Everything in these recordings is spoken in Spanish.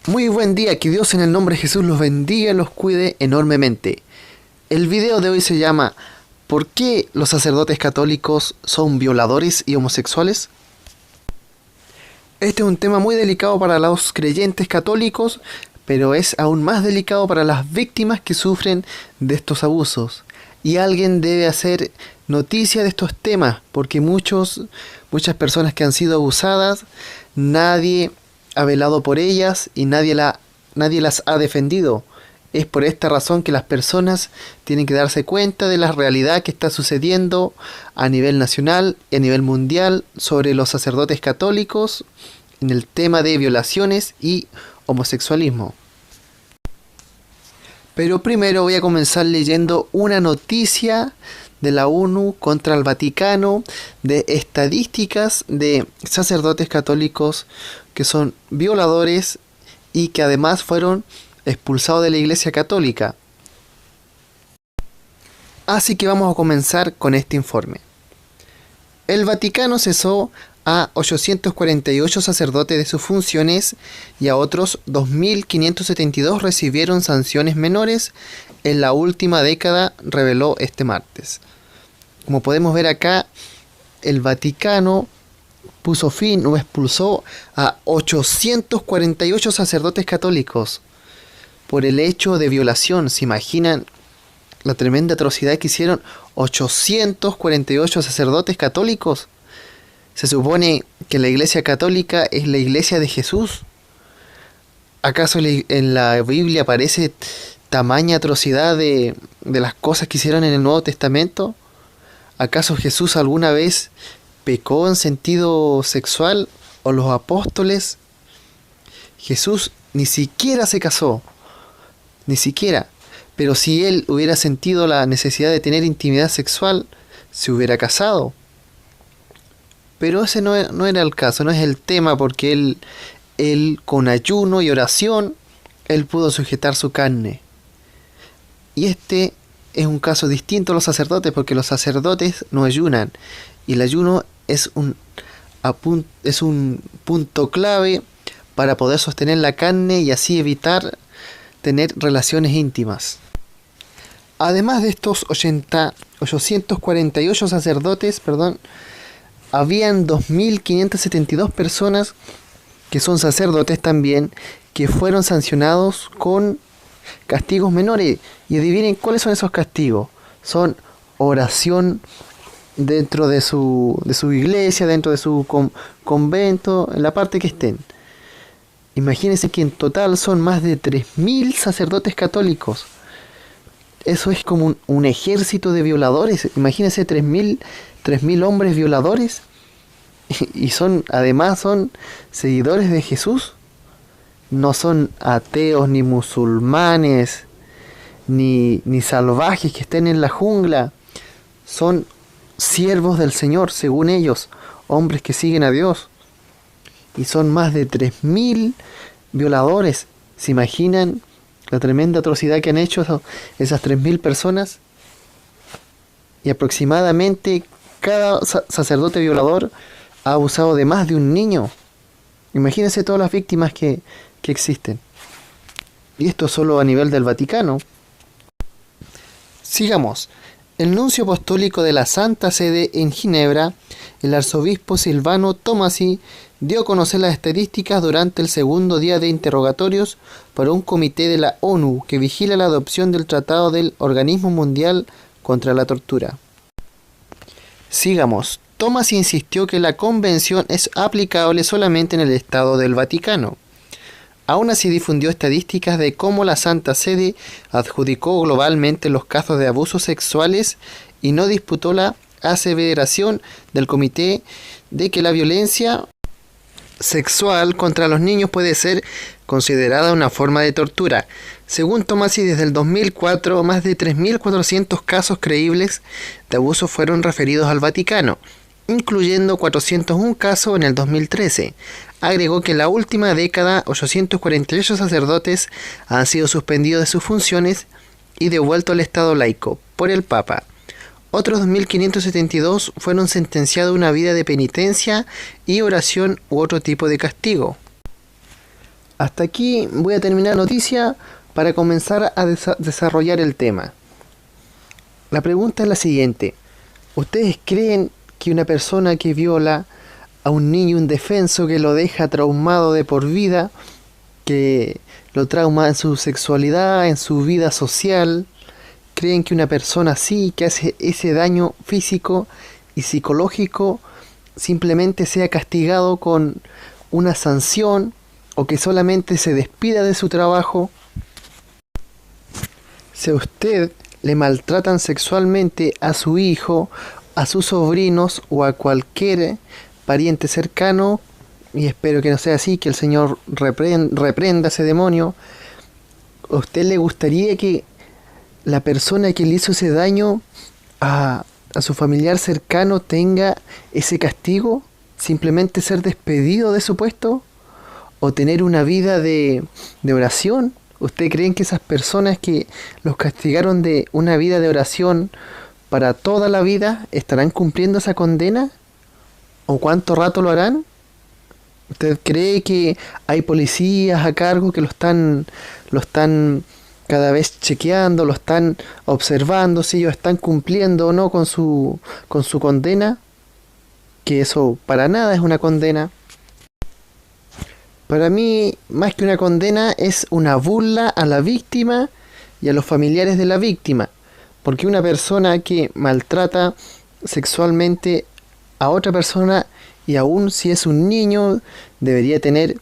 Muy buen día, que Dios en el nombre de Jesús los bendiga y los cuide enormemente. El video de hoy se llama ¿Por qué los sacerdotes católicos son violadores y homosexuales? Este es un tema muy delicado para los creyentes católicos, pero es aún más delicado para las víctimas que sufren de estos abusos. Y alguien debe hacer noticia de estos temas, porque muchas personas que han sido abusadas, nadie ha velado por ellas y nadie las ha defendido. Es por esta razón que las personas tienen que darse cuenta de la realidad que está sucediendo a nivel nacional y a nivel mundial sobre los sacerdotes católicos en el tema de violaciones y homosexualismo. Pero primero voy a comenzar leyendo una noticia de la ONU contra el Vaticano de estadísticas de sacerdotes católicos que son violadores y que además fueron expulsados de la Iglesia Católica. Así que vamos a comenzar con este informe. El Vaticano cesó a 848 sacerdotes de sus funciones y a otros 2.572 recibieron sanciones menores en la última década, reveló este martes. Como podemos ver acá, el Vaticano puso fin o expulsó a 848 sacerdotes católicos por el hecho de violación. ¿Se imaginan la tremenda atrocidad que hicieron 848 sacerdotes católicos? ¿Se supone que la Iglesia Católica es la Iglesia de Jesús? ¿Acaso en la Biblia aparece tamaña atrocidad de las cosas que hicieron en el Nuevo Testamento? ¿Acaso Jesús alguna vez pecó en sentido sexual? ¿O los apóstoles? Jesús ni siquiera se casó. Ni siquiera. Pero si él hubiera sentido la necesidad de tener intimidad sexual, se hubiera casado. Pero ese no era el caso, no es el tema, porque él con ayuno y oración, él pudo sujetar su carne. Y este es un caso distinto a los sacerdotes, porque los sacerdotes no ayunan. Y el ayuno es un punto clave para poder sostener la carne y así evitar tener relaciones íntimas. Además de estos 848 sacerdotes, habían 2.572 personas que son sacerdotes también, que fueron sancionados con castigos menores. Y adivinen cuáles son esos castigos. Son oración dentro de su iglesia, dentro de su convento, en la parte que estén. Imagínense que en total son más de 3.000 sacerdotes católicos. Eso es como un ejército de violadores. Imagínense 3.000 hombres violadores. Y además son seguidores de Jesús. No son ateos, ni musulmanes, ni salvajes que estén en la jungla. Son siervos del Señor, según ellos, hombres que siguen a Dios. Y son más de 3.000 violadores. ¿Se imaginan la tremenda atrocidad que han hecho esas 3.000 personas? Y aproximadamente cada sacerdote violador ha abusado de más de un niño. Imagínense todas las víctimas que existen. Y esto solo a nivel del Vaticano. Sigamos. El nuncio apostólico de la Santa Sede en Ginebra, el arzobispo Silvano Tomasi, dio a conocer las estadísticas durante el segundo día de interrogatorios por un comité de la ONU que vigila la adopción del Tratado del Organismo Mundial contra la Tortura. Sigamos. Tomasi insistió que la convención es aplicable solamente en el Estado del Vaticano. Aún así difundió estadísticas de cómo la Santa Sede adjudicó globalmente los casos de abusos sexuales y no disputó la aseveración del comité de que la violencia sexual contra los niños puede ser considerada una forma de tortura. Según Tomasi, desde el 2004, más de 3.400 casos creíbles de abuso fueron referidos al Vaticano, incluyendo 401 casos en el 2013. Agregó que en la última década 848 sacerdotes han sido suspendidos de sus funciones y devueltos al estado laico por el Papa. Otros 2.572 fueron sentenciados a una vida de penitencia y oración u otro tipo de castigo. Hasta aquí voy a terminar la noticia para comenzar a desarrollar el tema. La pregunta es la siguiente. ¿Ustedes creen que una persona que viola a un niño indefenso, que lo deja traumado de por vida, que lo trauma en su sexualidad, en su vida social, creen que una persona así, que hace ese daño físico y psicológico, simplemente sea castigado con una sanción o que solamente se despida de su trabajo? Si a usted le maltratan sexualmente a su hijo, a sus sobrinos o a cualquier pariente cercano, y espero que no sea así, que el Señor reprenda a ese demonio, ¿a usted le gustaría que la persona que le hizo ese daño a su familiar cercano tenga ese castigo? ¿Simplemente ser despedido de su puesto? ¿O tener una vida de oración? ¿Usted creen que esas personas que los castigaron de una vida de oración para toda la vida estarán cumpliendo esa condena? ¿O cuánto rato lo harán? ¿Usted cree que hay policías a cargo que lo están cada vez chequeando, lo están observando si ellos están cumpliendo o no con su condena? Que eso para nada es una condena. Para mí, más que una condena, es una burla a la víctima y a los familiares de la víctima. Porque una persona que maltrata sexualmente a otra persona, y aún si es un niño, debería tener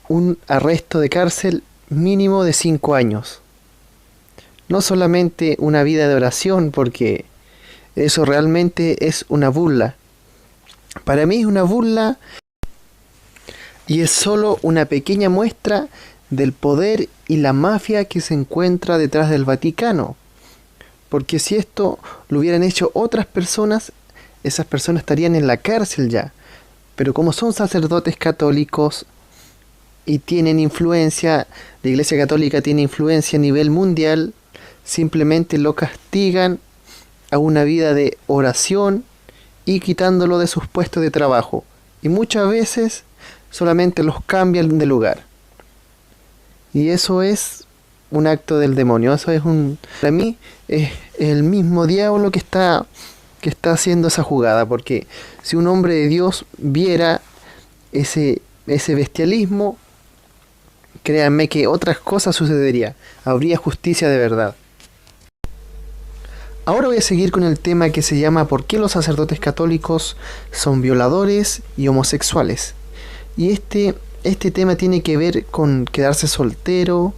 un arresto de cárcel mínimo de 5 años. No solamente una vida de oración, porque eso realmente es una burla. Para mí es una burla y es solo una pequeña muestra del poder y la mafia que se encuentra detrás del Vaticano. Porque si esto lo hubieran hecho otras personas, esas personas estarían en la cárcel ya. Pero como son sacerdotes católicos y tienen influencia, la Iglesia Católica tiene influencia a nivel mundial, simplemente lo castigan a una vida de oración y quitándolo de sus puestos de trabajo. Y muchas veces solamente los cambian de lugar. Y eso es un acto del demonio. Para mí es el mismo diablo que está haciendo esa jugada. Porque si un hombre de Dios viera ese bestialismo, créanme que otras cosas sucedería. Habría justicia de verdad. Ahora voy a seguir con el tema que se llama ¿por qué los sacerdotes católicos son violadores y homosexuales? Y este tema tiene que ver con quedarse soltero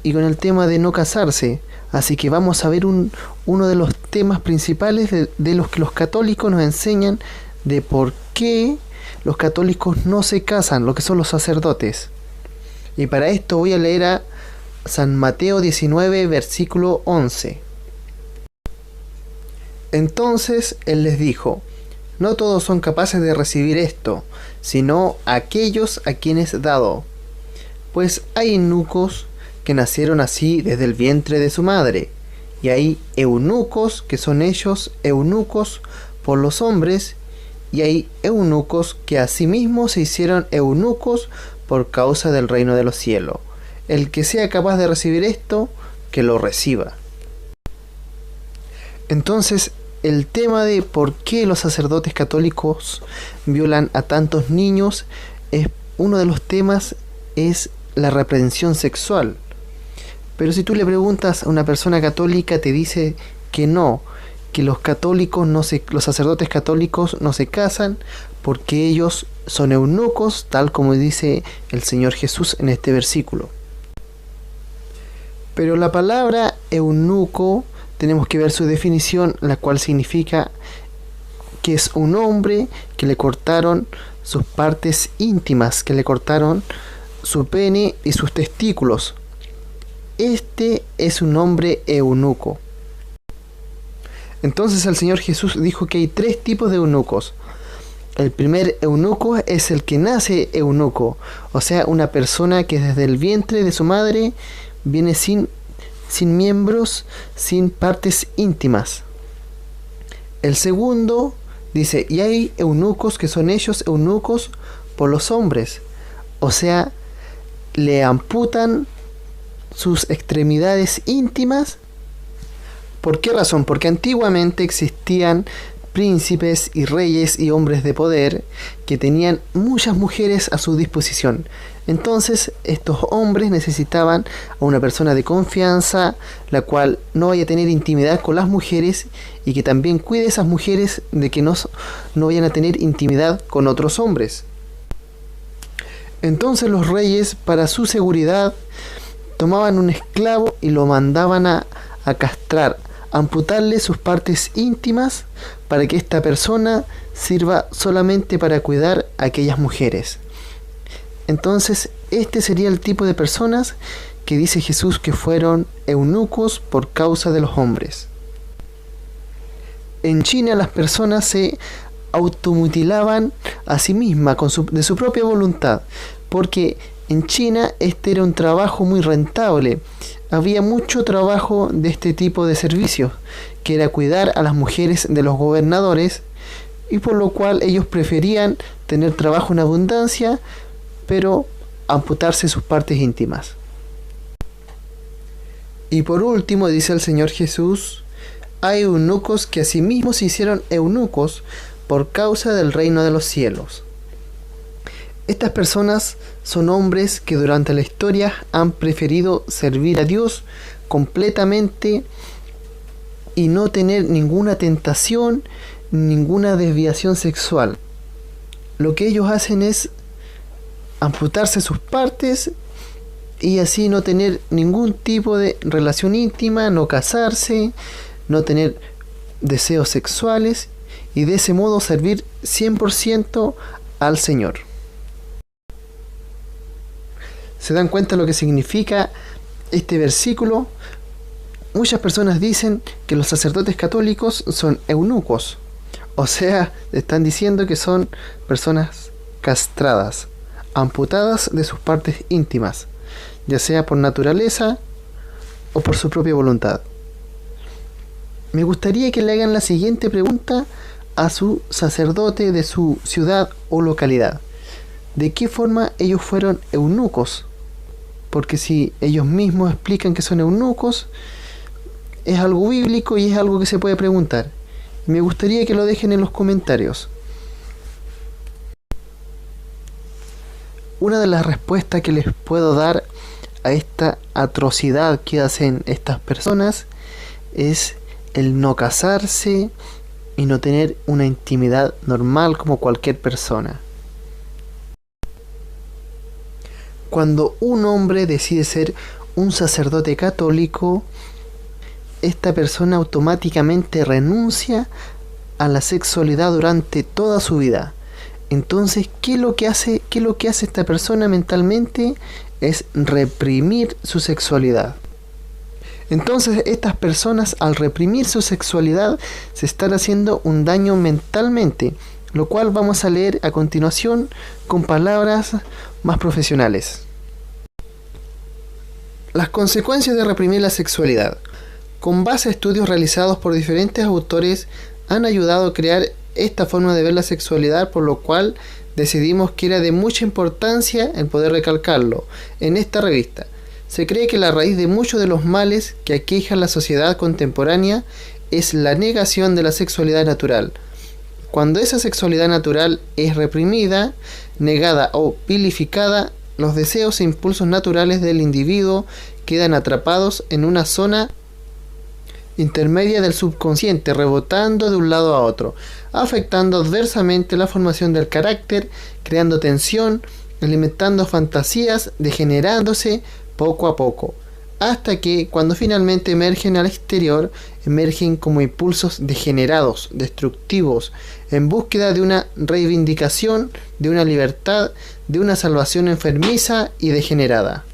y con el tema de no casarse. Así que vamos a ver uno de los temas principales de los que los católicos nos enseñan de por qué los católicos no se casan, lo que son los sacerdotes. Y para esto voy a leer a San Mateo 19, versículo 11. Entonces él les dijo: no todos son capaces de recibir esto, sino aquellos a quienes dado. Pues hay eunucos que nacieron así desde el vientre de su madre, y hay eunucos que son ellos eunucos por los hombres, y hay eunucos que asimismo se hicieron eunucos por causa del reino de los cielos. El que sea capaz de recibir esto, que lo reciba. Entonces, el tema de por qué los sacerdotes católicos violan a tantos niños, uno de los temas es la reprensión sexual. Pero si tú le preguntas a una persona católica, te dice que no, que los sacerdotes católicos no se casan porque ellos son eunucos, tal como dice el Señor Jesús en este versículo. Pero la palabra eunuco, tenemos que ver su definición, la cual significa que es un hombre que le cortaron sus partes íntimas, que le cortaron su pene y sus testículos. Este es un hombre eunuco. Entonces el Señor Jesús dijo que hay 3 tipos de eunucos. El primer eunuco es el que nace eunuco, o sea, una persona que desde el vientre de su madre viene sin miembros, sin partes íntimas. El segundo dice, y hay eunucos que son ellos eunucos por los hombres, o sea, le amputan sus extremidades íntimas. ¿Por qué razón? Porque antiguamente existían príncipes y reyes y hombres de poder que tenían muchas mujeres a su disposición. Entonces estos hombres necesitaban a una persona de confianza, la cual no vaya a tener intimidad con las mujeres y que también cuide a esas mujeres de que no vayan a tener intimidad con otros hombres. Entonces los reyes, para su seguridad, tomaban un esclavo y lo mandaban a castrar, amputarle sus partes íntimas para que esta persona sirva solamente para cuidar a aquellas mujeres. Entonces, este sería el tipo de personas que dice Jesús que fueron eunucos por causa de los hombres. En China las personas se automutilaban a sí mismas de su propia voluntad, porque en China este era un trabajo muy rentable. Había mucho trabajo de este tipo de servicios, que era cuidar a las mujeres de los gobernadores, y por lo cual ellos preferían tener trabajo en abundancia, pero amputarse sus partes íntimas. Y por último dice el Señor Jesús: hay eunucos que asimismo se hicieron eunucos por causa del reino de los cielos. Estas personas son hombres que durante la historia han preferido servir a Dios completamente y no tener ninguna tentación, ninguna desviación sexual. Lo que ellos hacen es amputarse sus partes y así no tener ningún tipo de relación íntima, no casarse, no tener deseos sexuales y de ese modo servir 100% al Señor. ¿Se dan cuenta lo que significa este versículo? Muchas personas dicen que los sacerdotes católicos son eunucos, o sea, están diciendo que son personas castradas, amputadas de sus partes íntimas, ya sea por naturaleza o por su propia voluntad. Me gustaría que le hagan la siguiente pregunta a su sacerdote de su ciudad o localidad: ¿de qué forma ellos fueron eunucos? Porque si ellos mismos explican que son eunucos, es algo bíblico y es algo que se puede preguntar. Me gustaría que lo dejen en los comentarios. Una de las respuestas que les puedo dar a esta atrocidad que hacen estas personas es el no casarse y no tener una intimidad normal como cualquier persona. Cuando un hombre decide ser un sacerdote católico, esta persona automáticamente renuncia a la sexualidad durante toda su vida. Entonces, ¿qué es lo que hace esta persona mentalmente? Es reprimir su sexualidad. Entonces, estas personas, al reprimir su sexualidad, se están haciendo un daño mentalmente, lo cual vamos a leer a continuación con palabras más profesionales. Las consecuencias de reprimir la sexualidad. Con base a estudios realizados por diferentes autores, han ayudado a crear esta forma de ver la sexualidad, por lo cual decidimos que era de mucha importancia el poder recalcarlo en esta revista. Se cree que la raíz de muchos de los males que aquejan la sociedad contemporánea es la negación de la sexualidad natural. Cuando esa sexualidad natural es reprimida, negada o vilificada, los deseos e impulsos naturales del individuo quedan atrapados en una zona intermedia del subconsciente, rebotando de un lado a otro, afectando adversamente la formación del carácter, creando tensión, alimentando fantasías, degenerándose poco a poco, hasta que cuando finalmente emergen al exterior, emergen como impulsos degenerados, destructivos, en búsqueda de una reivindicación, de una libertad, de una salvación enfermiza y degenerada.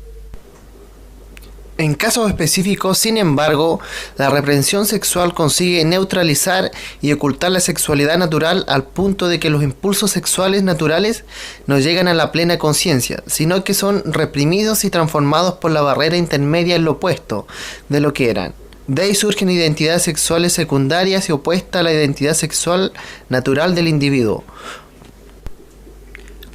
En casos específicos, sin embargo, la reprensión sexual consigue neutralizar y ocultar la sexualidad natural al punto de que los impulsos sexuales naturales no llegan a la plena conciencia, sino que son reprimidos y transformados por la barrera intermedia en lo opuesto de lo que eran. De ahí surgen identidades sexuales secundarias y opuestas a la identidad sexual natural del individuo.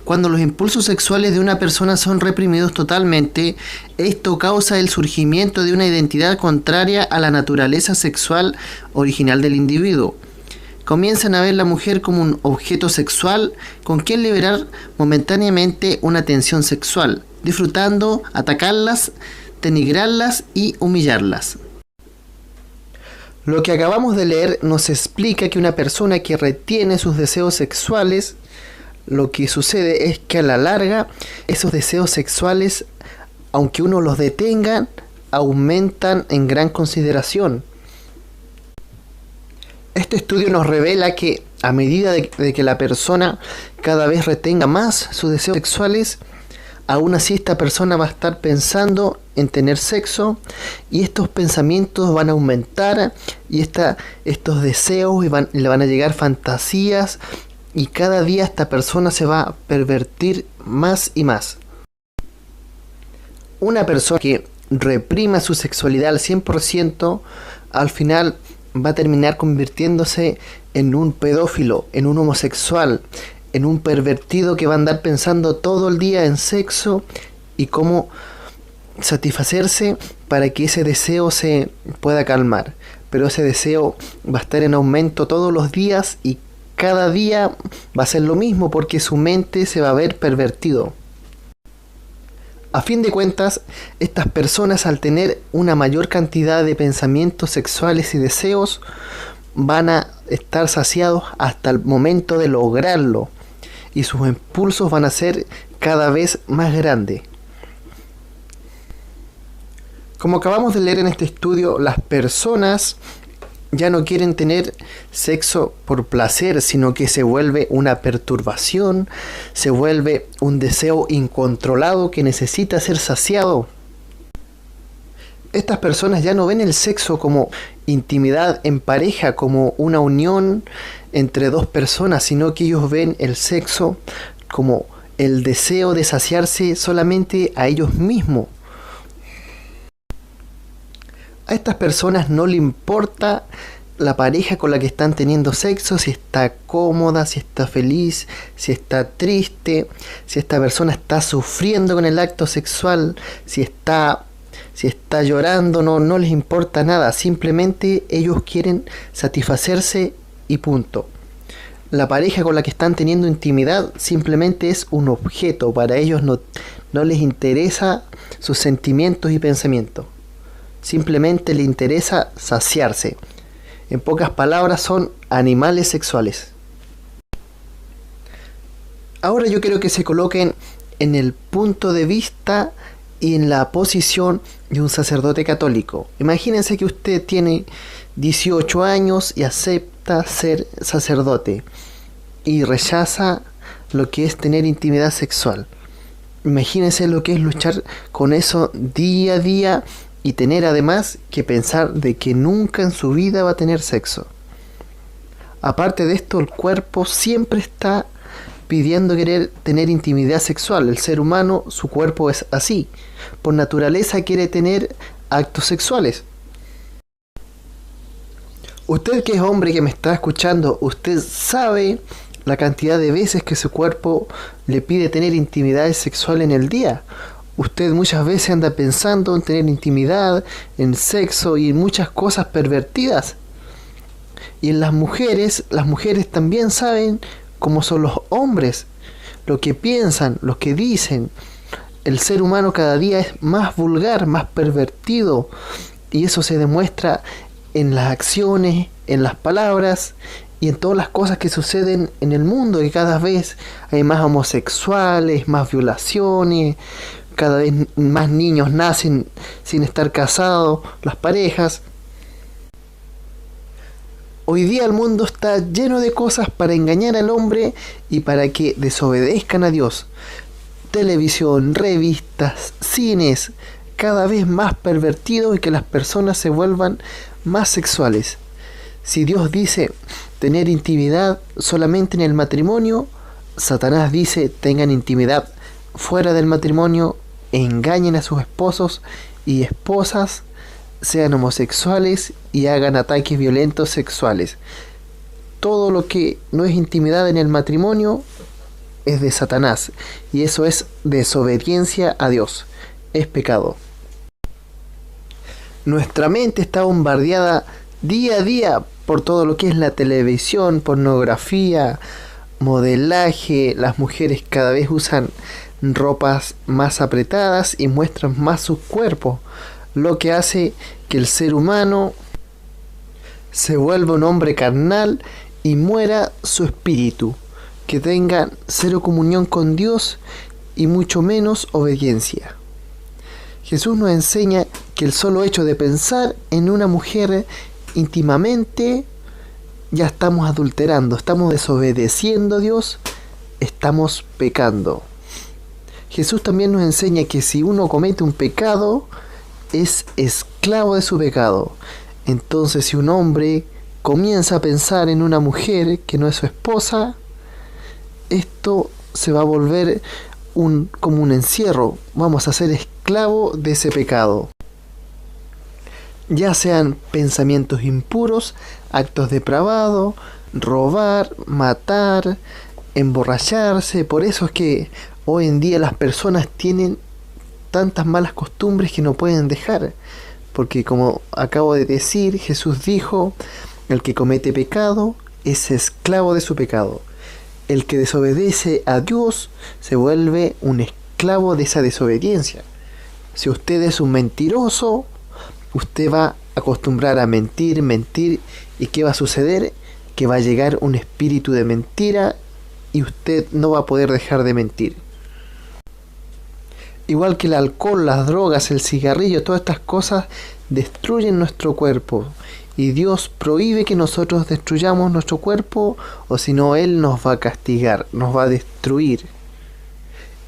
Cuando los impulsos sexuales de una persona son reprimidos totalmente, esto causa el surgimiento de una identidad contraria a la naturaleza sexual original del individuo. Comienzan a ver a la mujer como un objeto sexual con quien liberar momentáneamente una tensión sexual, disfrutando atacarlas, denigrarlas y humillarlas. Lo que acabamos de leer nos explica que una persona que retiene sus deseos sexuales, lo que sucede es que a la larga esos deseos sexuales, aunque uno los detenga, aumentan en gran consideración. Este estudio nos revela que a medida de que la persona cada vez retenga más sus deseos sexuales, aún así esta persona va a estar pensando en tener sexo y estos pensamientos van a aumentar y estos deseos le van a llegar fantasías y cada día esta persona se va a pervertir más y más. Una persona que reprima su sexualidad al 100%, al final va a terminar convirtiéndose en un pedófilo, en un homosexual, en un pervertido que va a andar pensando todo el día en sexo y cómo satisfacerse para que ese deseo se pueda calmar. Pero ese deseo va a estar en aumento todos los días y cada día va a ser lo mismo porque su mente se va a ver pervertido. A fin de cuentas, estas personas al tener una mayor cantidad de pensamientos sexuales y deseos van a estar saciados hasta el momento de lograrlo y sus impulsos van a ser cada vez más grandes. Como acabamos de leer en este estudio, las personas ya no quieren tener sexo por placer, sino que se vuelve una perturbación, se vuelve un deseo incontrolado que necesita ser saciado. Estas personas ya no ven el sexo como intimidad en pareja, como una unión entre dos personas, sino que ellos ven el sexo como el deseo de saciarse solamente a ellos mismos. A estas personas no le importa la pareja con la que están teniendo sexo, si está cómoda, si está feliz, si está triste, si esta persona está sufriendo con el acto sexual, si está llorando, no les importa nada, simplemente ellos quieren satisfacerse y punto. La pareja con la que están teniendo intimidad simplemente es un objeto, para ellos no les interesa sus sentimientos y pensamientos. Simplemente le interesa saciarse. En pocas palabras, son animales sexuales. Ahora yo quiero que se coloquen en el punto de vista y en la posición de un sacerdote católico. Imagínense que usted tiene 18 años y acepta ser sacerdote y rechaza lo que es tener intimidad sexual. Imagínense lo que es luchar con eso día a día y tener además que pensar de que nunca en su vida va a tener sexo. Aparte de esto, el cuerpo siempre está pidiendo querer tener intimidad sexual. El ser humano, su cuerpo es así. Por naturaleza quiere tener actos sexuales. Usted que es hombre que me está escuchando, usted sabe la cantidad de veces que su cuerpo le pide tener intimidad sexual en el día. Usted muchas veces anda pensando en tener intimidad, en sexo y en muchas cosas pervertidas. Y en las mujeres también saben cómo son los hombres, lo que piensan, lo que dicen. El ser humano cada día es más vulgar, más pervertido, y eso se demuestra en las acciones, en las palabras y en todas las cosas que suceden en el mundo, que cada vez hay más homosexuales, más violaciones, cada vez más niños nacen sin estar casados, las parejas. Hoy día el mundo está lleno de cosas para engañar al hombre y para que desobedezcan a Dios. Televisión, revistas, cines, cada vez más pervertidos y que las personas se vuelvan más sexuales. Si Dios dice tener intimidad solamente en el matrimonio, Satanás dice tengan intimidad fuera del matrimonio, engañen a sus esposos y esposas, sean homosexuales y hagan ataques violentos sexuales. Todo lo que no es intimidad en el matrimonio, es de Satanás, y eso es desobediencia a Dios, es pecado. Nuestra mente está bombardeada día a día por todo lo que es la televisión, pornografía, modelaje. Las mujeres cada vez usan ropas más apretadas y muestran más sus cuerpos, lo que hace que el ser humano se vuelva un hombre carnal y muera su espíritu, que tenga cero comunión con Dios y mucho menos obediencia. Jesús nos enseña que el solo hecho de pensar en una mujer íntimamente ya estamos adulterando, estamos desobedeciendo a Dios, estamos pecando. Jesús también nos enseña que si uno comete un pecado, es esclavo de su pecado. Entonces, si un hombre comienza a pensar en una mujer que no es su esposa, esto se va a volver como un encierro. Vamos a ser esclavos de ese pecado. Ya sean pensamientos impuros, actos depravados, robar, matar, emborracharse. Por eso es que hoy en día las personas tienen tantas malas costumbres que no pueden dejar. Porque como acabo de decir, Jesús dijo, el que comete pecado es esclavo de su pecado. El que desobedece a Dios se vuelve un esclavo de esa desobediencia. Si usted es un mentiroso, usted va a acostumbrar a mentir, ¿y qué va a suceder? Que va a llegar un espíritu de mentira y usted no va a poder dejar de mentir. Igual que el alcohol, las drogas, el cigarrillo, todas estas cosas destruyen nuestro cuerpo. Y Dios prohíbe que nosotros destruyamos nuestro cuerpo, o si no, Él nos va a castigar, nos va a destruir.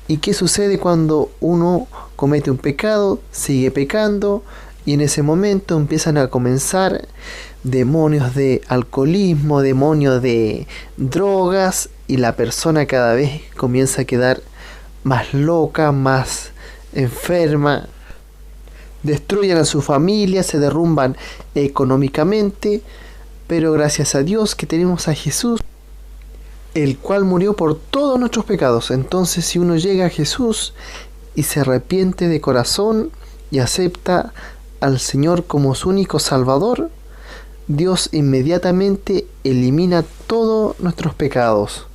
¿Y qué sucede cuando uno comete un pecado, sigue pecando, y en ese momento empiezan a comenzar demonios de alcoholismo, demonios de drogas, y la persona cada vez comienza a quedar más loca, más enferma? Destruyen a su familia, se derrumban económicamente, pero gracias a Dios que tenemos a Jesús, el cual murió por todos nuestros pecados. Entonces, si uno llega a Jesús y se arrepiente de corazón y acepta al Señor como su único Salvador, Dios inmediatamente elimina todos nuestros pecados,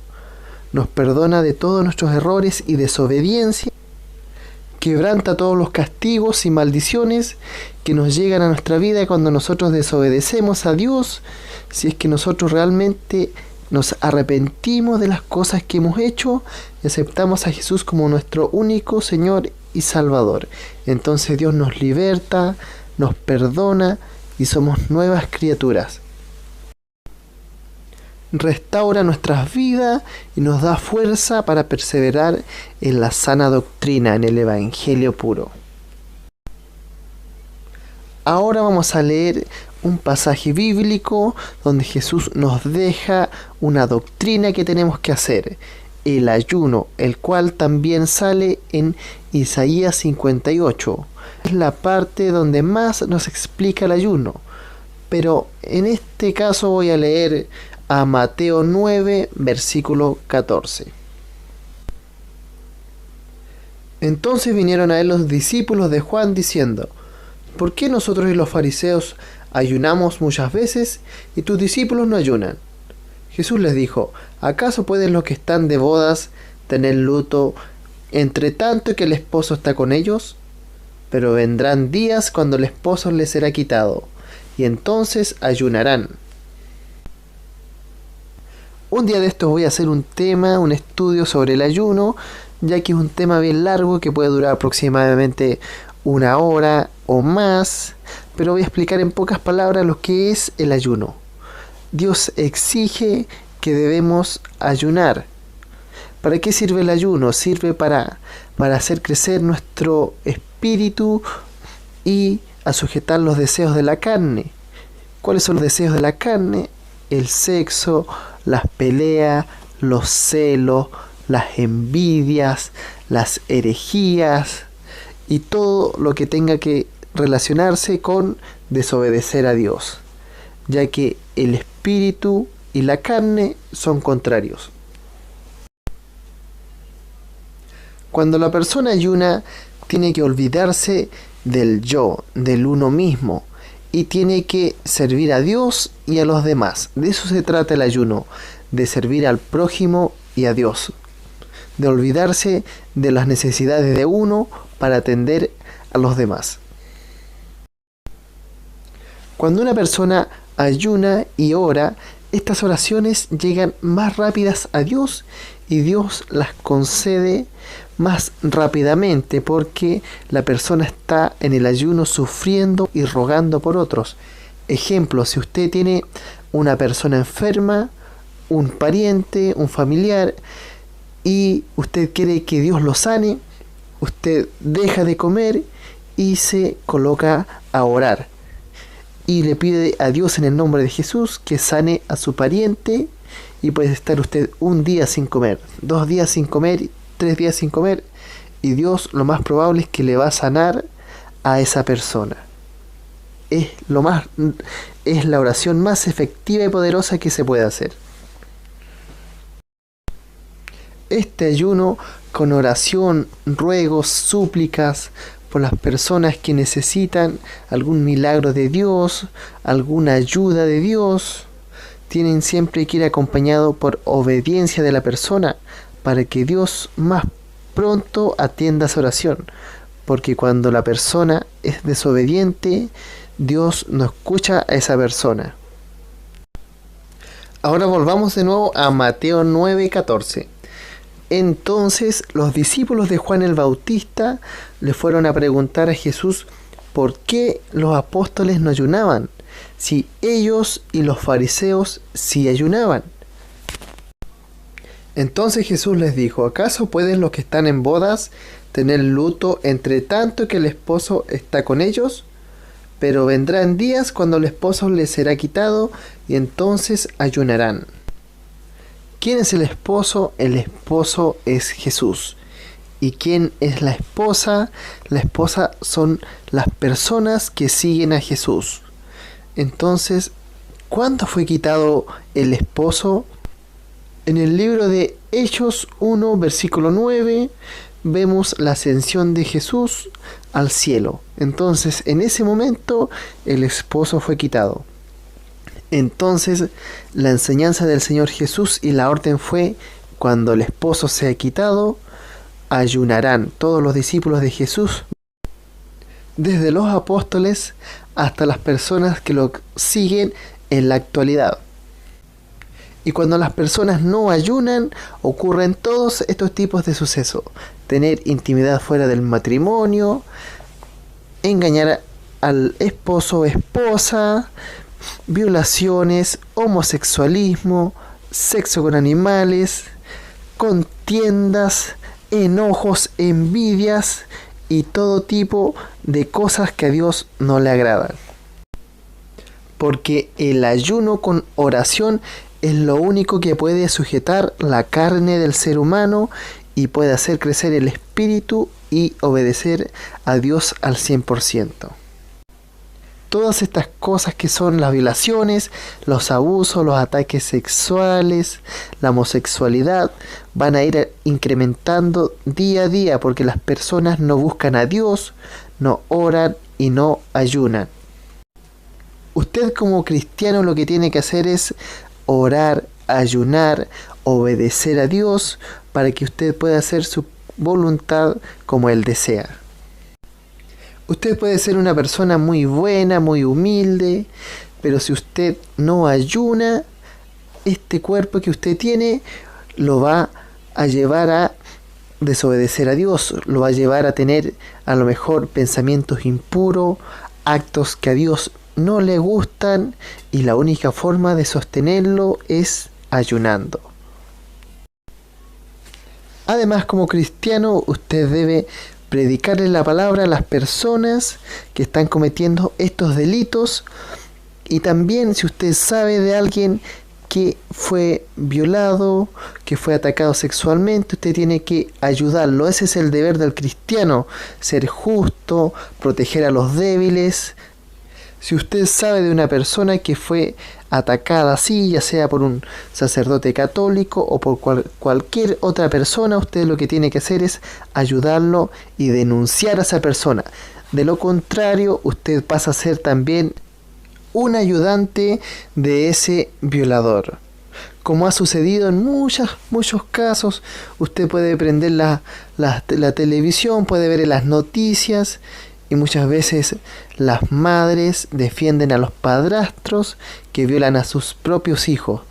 nos perdona de todos nuestros errores y desobediencia, quebranta todos los castigos y maldiciones que nos llegan a nuestra vida cuando nosotros desobedecemos a Dios, si es que nosotros realmente nos arrepentimos de las cosas que hemos hecho y aceptamos a Jesús como nuestro único Señor y Salvador. Entonces Dios nos liberta, nos perdona y somos nuevas criaturas. Restaura nuestras vidas y nos da fuerza para perseverar en la sana doctrina, en el Evangelio puro. Ahora vamos a leer un pasaje bíblico donde Jesús nos deja una doctrina que tenemos que hacer, el ayuno, el cual también sale en Isaías 58. Es la parte donde más nos explica el ayuno, pero en este caso voy a leer a Mateo 9, versículo 14. Entonces vinieron a él los discípulos de Juan diciendo: ¿por qué nosotros y los fariseos ayunamos muchas veces y tus discípulos no ayunan? Jesús les dijo: ¿acaso pueden los que están de bodas tener luto entre tanto que el esposo está con ellos? Pero vendrán días cuando el esposo les será quitado, y entonces ayunarán. Un día de estos voy a hacer un estudio sobre el ayuno, ya que es un tema bien largo que puede durar aproximadamente 1 hora o más, pero voy a explicar en pocas palabras lo que es el ayuno. Dios exige que debemos ayunar. ¿Para qué sirve el ayuno? Sirve para hacer crecer nuestro espíritu y a sujetar los deseos de la carne. ¿Cuáles son los deseos de la carne? El sexo, las peleas, los celos, las envidias, las herejías y todo lo que tenga que relacionarse con desobedecer a Dios, ya que el espíritu y la carne son contrarios. Cuando la persona ayuna, tiene que olvidarse del yo, del uno mismo, y tiene que servir a Dios y a los demás. De eso se trata el ayuno, de servir al prójimo y a Dios, de olvidarse de las necesidades de uno para atender a los demás. Cuando una persona ayuna y ora, estas oraciones llegan más rápidas a Dios y Dios las concede más rápidamente porque la persona está en el ayuno sufriendo y rogando por otros. Ejemplo, si usted tiene una persona enferma, un pariente, un familiar, y usted quiere que Dios lo sane, usted deja de comer y se coloca a orar. Y le pide a Dios en el nombre de Jesús que sane a su pariente, y puede estar usted un día sin comer, 2 días sin comer, 3 días sin comer, y Dios lo más probable es que le va a sanar a esa persona. Es la oración más efectiva y poderosa que se puede hacer. Este ayuno con oración, ruegos, súplicas por las personas que necesitan algún milagro de Dios, alguna ayuda de Dios, tienen siempre que ir acompañado por obediencia de la persona para que Dios más pronto atienda esa oración. Porque cuando la persona es desobediente, Dios no escucha a esa persona. Ahora volvamos de nuevo a Mateo 9:14. Entonces los discípulos de Juan el Bautista le fueron a preguntar a Jesús por qué los apóstoles no ayunaban, si ellos y los fariseos sí ayunaban. Entonces Jesús les dijo: ¿acaso pueden los que están en bodas tener luto entre tanto que el esposo está con ellos? Pero vendrán días cuando el esposo les será quitado y entonces ayunarán. ¿Quién es el esposo? El esposo es Jesús. ¿Y quién es la esposa? La esposa son las personas que siguen a Jesús. Entonces, ¿cuándo fue quitado el esposo? En el libro de Hechos 1, versículo 9, vemos la ascensión de Jesús al cielo. Entonces, en ese momento, el esposo fue quitado. Entonces, la enseñanza del Señor Jesús y la orden fue: cuando el esposo sea quitado, ayunarán. Todos los discípulos de Jesús, desde los apóstoles hasta las personas que lo siguen en la actualidad. Y cuando las personas no ayunan, ocurren todos estos tipos de sucesos: tener intimidad fuera del matrimonio, engañar al esposo o esposa, violaciones, homosexualismo, sexo con animales, contiendas, enojos, envidias y todo tipo de cosas que a Dios no le agradan. Porque el ayuno con oración es lo único que puede sujetar la carne del ser humano y puede hacer crecer el espíritu y obedecer a Dios al 100%. Todas estas cosas que son las violaciones, los abusos, los ataques sexuales, la homosexualidad, van a ir incrementando día a día porque las personas no buscan a Dios, no oran y no ayunan. Usted como cristiano lo que tiene que hacer es orar, ayunar, obedecer a Dios para que usted pueda hacer su voluntad como Él desea. Usted puede ser una persona muy buena, muy humilde, pero si usted no ayuna, este cuerpo que usted tiene lo va a llevar a desobedecer a Dios, lo va a llevar a tener a lo mejor pensamientos impuros, actos que a Dios no le gustan, y la única forma de sostenerlo es ayunando. Además, como cristiano, usted debe predicarle la palabra a las personas que están cometiendo estos delitos, y también si usted sabe de alguien que fue violado, que fue atacado sexualmente, usted tiene que ayudarlo. Ese es el deber del cristiano: ser justo, proteger a los débiles. Si usted sabe de una persona que fue atacada así, ya sea por un sacerdote católico o por cualquier otra persona, usted lo que tiene que hacer es ayudarlo y denunciar a esa persona. De lo contrario, usted pasa a ser también un ayudante de ese violador. Como ha sucedido en muchos casos, usted puede prender la televisión, puede ver en las noticias, y muchas veces las madres defienden a los padrastros que violan a sus propios hijos.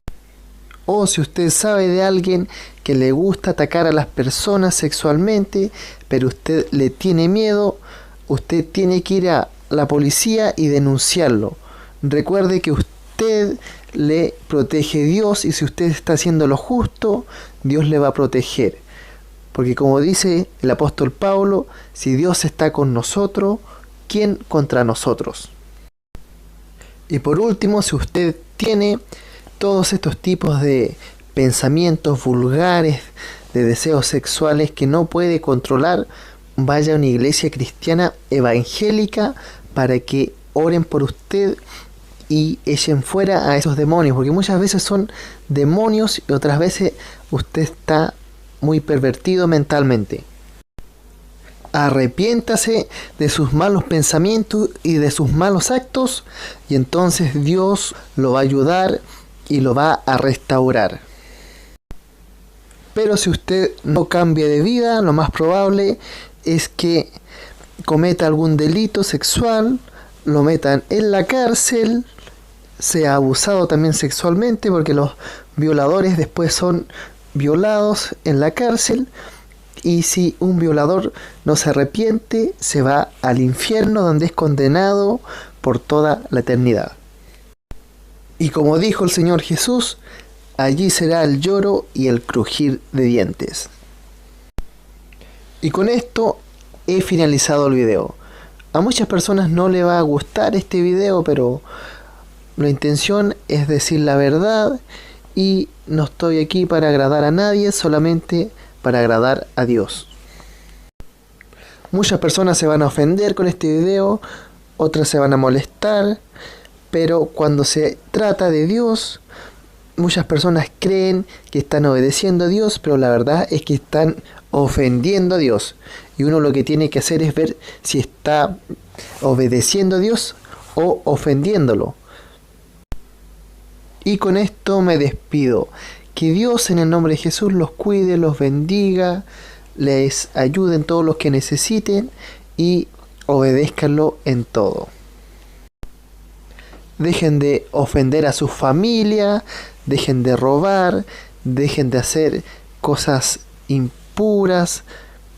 O si usted sabe de alguien que le gusta atacar a las personas sexualmente, pero usted le tiene miedo, usted tiene que ir a la policía y denunciarlo. Recuerde que usted le protege Dios, y si usted está haciendo lo justo, Dios le va a proteger. Porque como dice el apóstol Pablo, si Dios está con nosotros, ¿quién contra nosotros? Y por último, si usted tiene todos estos tipos de pensamientos vulgares, de deseos sexuales que no puede controlar, vaya a una iglesia cristiana evangélica para que oren por usted y echen fuera a esos demonios, porque muchas veces son demonios y otras veces usted está muy pervertido mentalmente. Arrepiéntase de sus malos pensamientos y de sus malos actos, y entonces Dios lo va a ayudar y lo va a restaurar. Pero si usted no cambia de vida, lo más probable es que cometa algún delito sexual, lo metan en la cárcel, sea abusado también sexualmente, porque los violadores después son violados en la cárcel, y si un violador no se arrepiente, se va al infierno, donde es condenado por toda la eternidad. Y como dijo el Señor Jesús, allí será el lloro y el crujir de dientes. Y con esto he finalizado el video. A muchas personas no le va a gustar este video, pero la intención es decir la verdad, y no estoy aquí para agradar a nadie, solamente para agradar a Dios. Muchas personas se van a ofender con este video, otras se van a molestar, pero cuando se trata de Dios, muchas personas creen que están obedeciendo a Dios, pero la verdad es que están ofendiendo a Dios. Y uno lo que tiene que hacer es ver si está obedeciendo a Dios o ofendiéndolo. Y con esto me despido. Que Dios en el nombre de Jesús los cuide, los bendiga, les ayude en todo lo que necesiten y obedézcanlo en todo. Dejen de ofender a su familia, dejen de robar, dejen de hacer cosas impuras,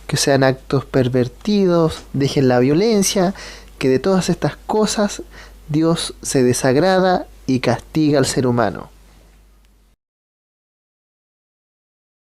que sean actos pervertidos, dejen la violencia, que de todas estas cosas Dios se desagrada y castiga al ser humano.